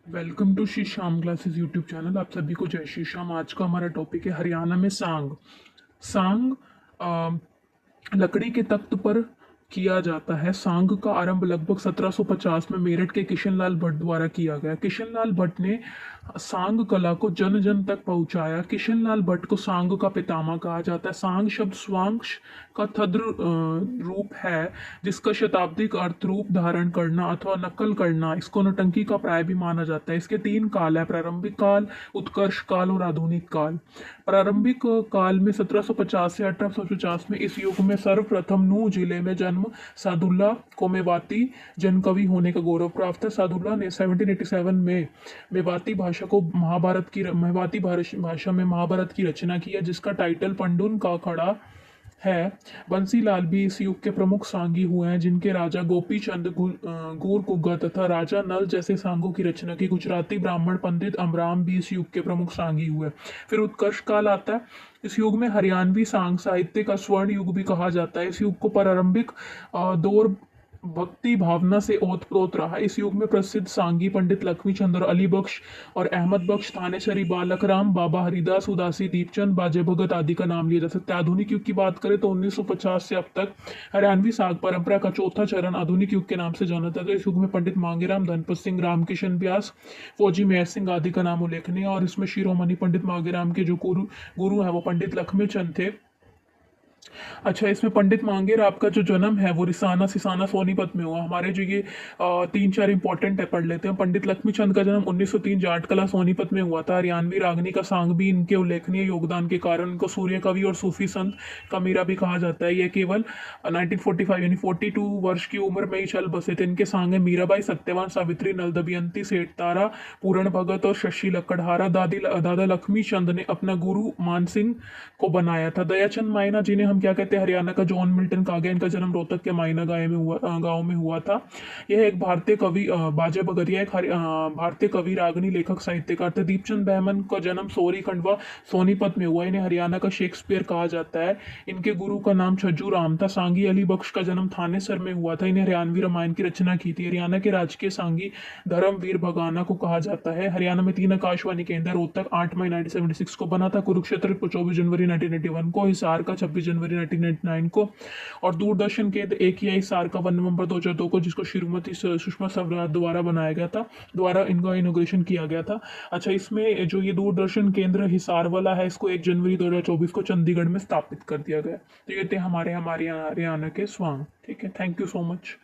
Welcome to Shri Shyam classes YouTube channel. आप सभी को जय श्री श्याम। आज का हमारा टॉपिक है हरियाणा में सांग। सांग लकड़ी के तख्त पर किया जाता है। सांग का आरंभ लगभग 1750 में मेरठ के किशनलाल भट्ट द्वारा किया गया। किशनलाल भट्ट ने सांग कला को जन जन तक पहुंचाया। किशनलाल भट्ट को सांग का पितामह कहा जाता है। सांग शब्द स्वांश का थद्र रूप है, जिसका शताब्दिक अर्थ रूप धारण करना अथवा नकल करना। इसको नौटंकी का प्राय भी माना जाता है। इसके तीन काल है: प्रारंभिक काल, उत्कर्ष काल और आधुनिक काल। प्रारंभिक काल में 1750 से 1850 में इस युग में सर्वप्रथम नूह जिले में जन्म सादुल्ला को मेवाती जनकवि होने का गौरव प्राप्त है। सादुल्ला ने 1787 में मेवाती भाषा को मेवाती भाषा में महाभारत की रचना की है, जिसका टाइटल पंडुन का खड़ा है। बंसीलाल भी इस युग के प्रमुख सांगी हुए हैं, जिनके राजा गोपी चंद गूर कुग्गा तथा राजा नल जैसे सांगों की रचना की। गुजराती ब्राह्मण पंडित अमराम भी इस युग के प्रमुख सांगी हुए। फिर उत्कर्ष काल आता है। इस युग में हरियाणवी सांग साहित्य का स्वर्ण युग भी कहा जाता है। इस युग को प्रारंभिक दौर भक्ति भावना से ओतप्रोत रहा। इस युग में प्रसिद्ध सांगी पंडित लक्ष्मी चंद और अली बख्श और अहमद बख्श, थानेसरी बालक राम, बाबा हरिदास, उदासी दीपचंद, बाजे भगत आदि का नाम लिया जा सकता है। आधुनिक युग की बात करें तो 1950 से अब तक हरियाणवी साग परंपरा का चौथा चरण आधुनिक युग के नाम से जाना जाता है। इस युग में पंडित मांगेराम, धनपत सिंह, रामकिशन व्यास, फौजी मेहर सिंह आदि का नाम उल्लेखनीय है। और इसमें शिरोमणि पंडित मांगेराम के जो गुरु गुरु है वो पंडित लक्ष्मी चंद थे। अच्छा, इसमें पंडित मांगेर आपका जो जन्म है वो रिसाना सिसाना सोनीपत में हुआ। हमारे जो ये तीन चार इंपॉर्टेंट है पढ़ लेते हैं। पंडित लक्ष्मी चंद का जन्म 1903 जाटकला सोनीपत में हुआ था। हरियाणवी रागनी का सांग भी इनके उल्लेखनीय योगदान के कारण इनको सूर्य कवि और सूफी संत का मीरा भी कहा जाता है। ये केवल 1945 यानी 42 वर्ष की उम्र में ही चल बसे थे। इनके सांग है मीराबाई, सत्यवान, सावित्री, नल दमयंती, सेठ तारा, पूरण भगत और शशि लकड़हारा। दादा लक्ष्मी चंद ने अपना गुरु मानसिंह को बनाया था। दयाचंद मायना, जिन्हें हम क्या कहते हैं हरियाणा का जॉन मिल्टन कहा गया, इनका जन्म रोहतक के मायना गांव में हुआ था। यह एक भारतीय कवि बाजे बगरिया एक भारतीय कवि, रागनी, लेखक, साहित्यकार थे। दीपचंद बहमन का जन्म सोरी खंडवा सोनीपत में हुआ। इन्हें हरियाणा का शेक्सपियर कहा जाता है। इनके गुरु का नाम छज्जू राम था। सांगी अली बख्श का जन्म थानेसर में हुआ था। इन्हें हरियाणवी रामायण की रचना की थी। हरियाणा के राजकीय सांगी धर्मवीर भगाना को कहा जाता है। हरियाणा में 3 आकाशवाणी केंद्र: रोहतक 8 मई 1976 को बना था, कुरुक्षेत्र को 24 जनवरी 1981 को, हिसार का 26 जनवरी 1999 को, और दूरदर्शन केंद्र एक ही है हिसार का 1 नवंबर 2002 को, जिसको श्रीमती सुषमा स्वराज द्वारा बनाया गया था, द्वारा इनका इनोग्रेशन किया गया था। अच्छा, इसमें जो ये दूरदर्शन केंद्र हिसार वाला है, इसको 1 जनवरी 2024 को चंडीगढ़ में स्थापित कर दिया गया। तो ये थे हमारे हरियाणा के स्वांग। ठीक है, थैंक यू सो मच।